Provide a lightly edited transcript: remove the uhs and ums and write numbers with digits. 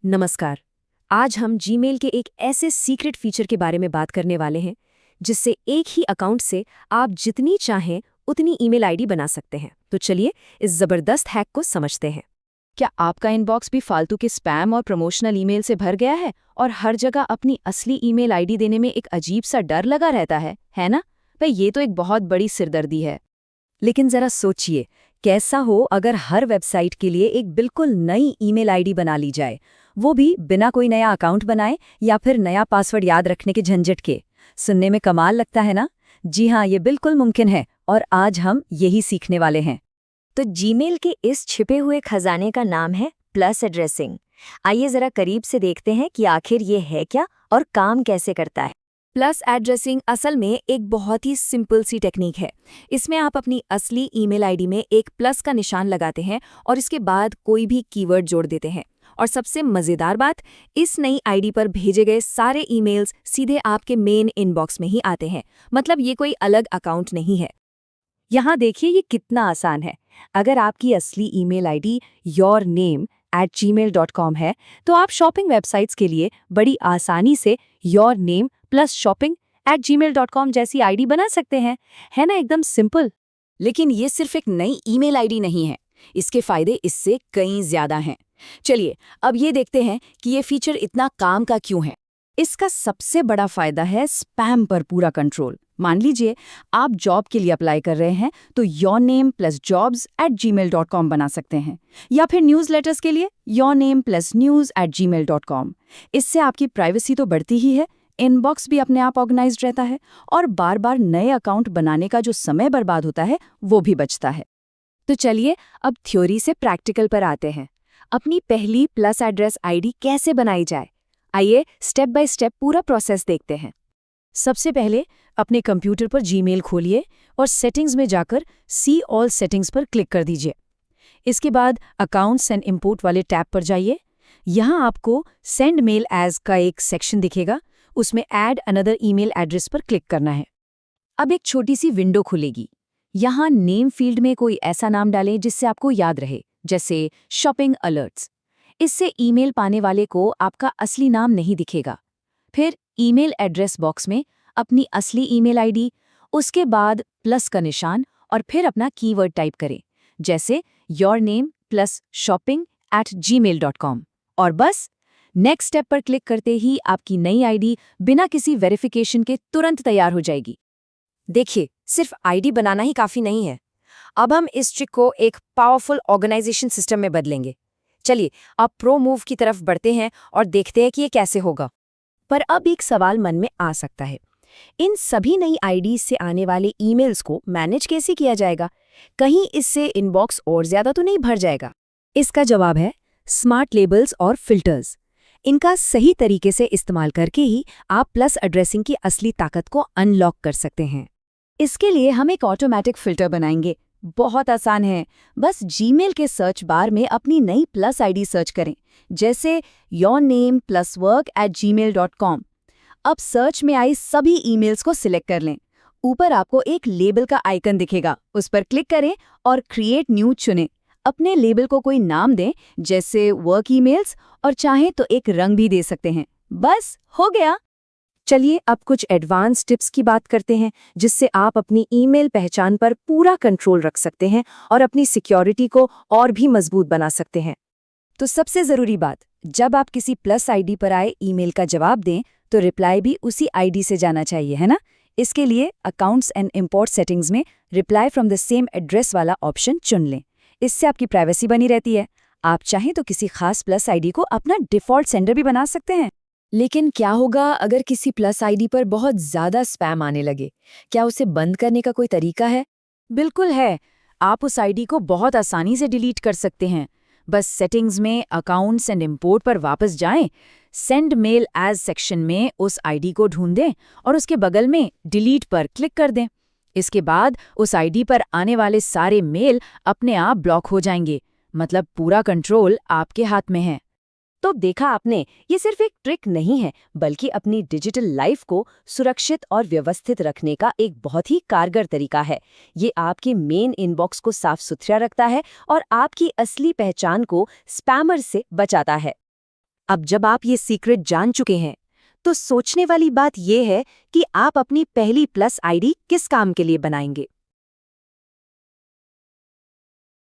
नमस्कार। आज हम जीमेल के एक ऐसे सीक्रेट फीचर के बारे में बात करने वाले हैं जिससे एक ही अकाउंट से आप जितनी चाहें उतनी ईमेल आईडी बना सकते हैं। तो चलिए इस जबरदस्त हैक को समझते हैं। क्या आपका इनबॉक्स भी फालतू के स्पैम और प्रमोशनल ईमेल से भर गया है और हर जगह अपनी असली ईमेल आईडी देने में एक अजीब सा डर लगा रहता है ना? भाई ये तो एक बहुत बड़ी सिरदर्दी है। लेकिन जरा सोचिए, कैसा हो अगर हर वेबसाइट के लिए एक बिल्कुल नई ईमेल आईडी बना ली जाए, वो भी बिना कोई नया अकाउंट बनाए या फिर नया पासवर्ड याद रखने के झंझट के। सुनने में कमाल लगता है ना? जी हाँ, ये बिल्कुल मुमकिन है और आज हम यही सीखने वाले हैं। तो जीमेल के इस छिपे हुए खजाने का नाम है प्लस एड्रेसिंग। आइए जरा करीब से देखते हैं कि आखिर ये है क्या और काम कैसे करता है। प्लस एड्रेसिंग असल में एक बहुत ही सिंपल सी टेक्निक है। इसमें आप अपनी असली ईमेल आईडी में एक प्लस का निशान लगाते हैं और इसके बाद कोई भी कीवर्ड जोड़ देते हैं। और सबसे मज़ेदार बात, इस नई आईडी पर भेजे गए सारे ईमेल्स सीधे आपके मेन इनबॉक्स में ही आते हैं। मतलब ये कोई अलग अकाउंट नहीं है। यहाँ देखिए ये कितना आसान है। अगर आपकी असली ईमेल आईडी yourname@gmail.com है, तो आप शॉपिंग वेबसाइट्स के लिए बड़ी आसानी से yourname plus shopping@gmail.com जैसी आईडी बना सकते हैं। है ना एकदम सिंपल। लेकिन ये सिर्फ एक नई ईमेल आईडी नहीं है, इसके फायदे इससे कई ज्यादा हैं। चलिए अब ये देखते हैं कि ये फीचर इतना काम का क्यों है। इसका सबसे बड़ा फायदा है स्पैम पर पूरा कंट्रोल। मान लीजिए आप जॉब के लिए अप्लाई कर रहे हैं तो yourname plus jobs@gmail.com बना सकते हैं, या फिर न्यूज़लेटर्स के लिए yourname plus news@gmail.com। इससे आपकी प्राइवेसी तो बढ़ती ही है, इनबॉक्स भी अपने आप ऑर्गेनाइज्ड रहता है और बार बार नए अकाउंट बनाने का जो समय बर्बाद होता है वो भी बचता है। तो चलिए अब थ्योरी से प्रैक्टिकल पर आते हैं। अपनी पहली प्लस एड्रेस आईडी कैसे बनाई जाए, आइए स्टेप बाय स्टेप पूरा प्रोसेस देखते हैं। सबसे पहले अपने कंप्यूटर पर जीमेल खोलिए और सेटिंग्स में जाकर सी ऑल सेटिंग्स पर क्लिक कर दीजिए। इसके बाद अकाउंट्स एंड इंपोर्ट वाले टैब पर जाइए। यहाँ आपको सेंड मेल एज का एक सेक्शन दिखेगा, उसमें ऐड अनदर ईमेल एड्रेस पर क्लिक करना है। अब एक छोटी सी विंडो खुलेगी। यहाँ नेम फील्ड में कोई ऐसा नाम डालें जिससे आपको याद रहे, जैसे शॉपिंग अलर्ट्स। इससे ईमेल पाने वाले को आपका असली नाम नहीं दिखेगा। फिर ईमेल एड्रेस बॉक्स में अपनी असली ईमेल आईडी, उसके बाद प्लस का निशान और फिर अपना कीवर्ड टाइप करें, जैसे yourname plus shopping@gmail.com। और बस नेक्स्ट स्टेप पर क्लिक करते ही आपकी नई आईडी बिना किसी वेरिफिकेशन के तुरंत तैयार हो जाएगी। देखिए, सिर्फ आईडी बनाना ही काफी नहीं है। अब हम इस ट्रिक को एक पावरफुल ऑर्गेनाइजेशन सिस्टम में बदलेंगे। चलिए अब प्रो मूव की तरफ बढ़ते हैं और देखते हैं कि ये कैसे होगा। पर अब एक सवाल मन में आ सकता है, इन सभी नई आईडी से आने वाले ईमेल्स को मैनेज कैसे किया जाएगा? कहीं इससे इनबॉक्स और ज्यादा तो नहीं भर जाएगा? इसका जवाब है स्मार्ट लेबल्स और फिल्टर्स। इनका सही तरीके से इस्तेमाल करके ही आप प्लस एड्रेसिंग की असली ताकत को अनलॉक कर सकते हैं। इसके लिए हम एक ऑटोमेटिक फिल्टर बनाएंगे। बहुत आसान है, बस जीमेल के सर्च बार में अपनी नई प्लस आईडी सर्च करें, जैसे yourname plus work@gmail.com। अब सर्च में आई सभी ईमेल्स को सिलेक्ट कर लें। ऊपर आपको एक लेबल का आइकन दिखेगा, उस पर क्लिक करें और क्रिएट न्यू चुनें। अपने लेबल को कोई नाम दें, जैसे वर्क ईमेल्स, और चाहें तो एक रंग भी दे सकते हैं। बस हो गया। चलिए अब कुछ एडवांस टिप्स की बात करते हैं जिससे आप अपनी ईमेल पहचान पर पूरा कंट्रोल रख सकते हैं और अपनी सिक्योरिटी को और भी मजबूत बना सकते हैं। तो सबसे ज़रूरी बात, जब आप किसी प्लस आईडी पर आए ईमेल का जवाब दें तो रिप्लाई भी उसी आईडी से जाना चाहिए, है ना? इसके लिए अकाउंट्स एंड इंपोर्ट सेटिंग्स में reply from the same address वाला ऑप्शन चुन लें। इससे आपकी प्राइवेसी बनी रहती है। आप चाहें तो किसी खास प्लस आईडी को अपना डिफ़ॉल्ट सेंडर भी बना सकते हैं। लेकिन क्या होगा अगर किसी प्लस आईडी पर बहुत ज़्यादा स्पैम आने लगे? क्या उसे बंद करने का कोई तरीका है? बिल्कुल है। आप उस आईडी को बहुत आसानी से डिलीट कर सकते हैं। बस सेटिंग्स में अकाउंट्स एंड इंपोर्ट पर वापस जाएं, सेंड मेल एज सेक्शन में उस आईडी को ढूंढें और उसके बगल में डिलीट पर क्लिक कर दें। इसके बाद उस आईडी पर आने वाले सारे मेल अपने आप ब्लॉक हो जाएंगे। मतलब पूरा कंट्रोल आपके हाथ में है। तो देखा आपने, ये सिर्फ एक ट्रिक नहीं है, बल्कि अपनी डिजिटल लाइफ को सुरक्षित और व्यवस्थित रखने का एक बहुत ही कारगर तरीका है। ये आपके मेन इनबॉक्स को साफ सुथरा रखता है और आपकी असली पहचान को स्पैमर से बचाता है। अब जब आप ये सीक्रेट जान चुके हैं, तो सोचने वाली बात ये है कि आप अपनी पहली प्लस आईडी किस काम के लिए बनाएंगे।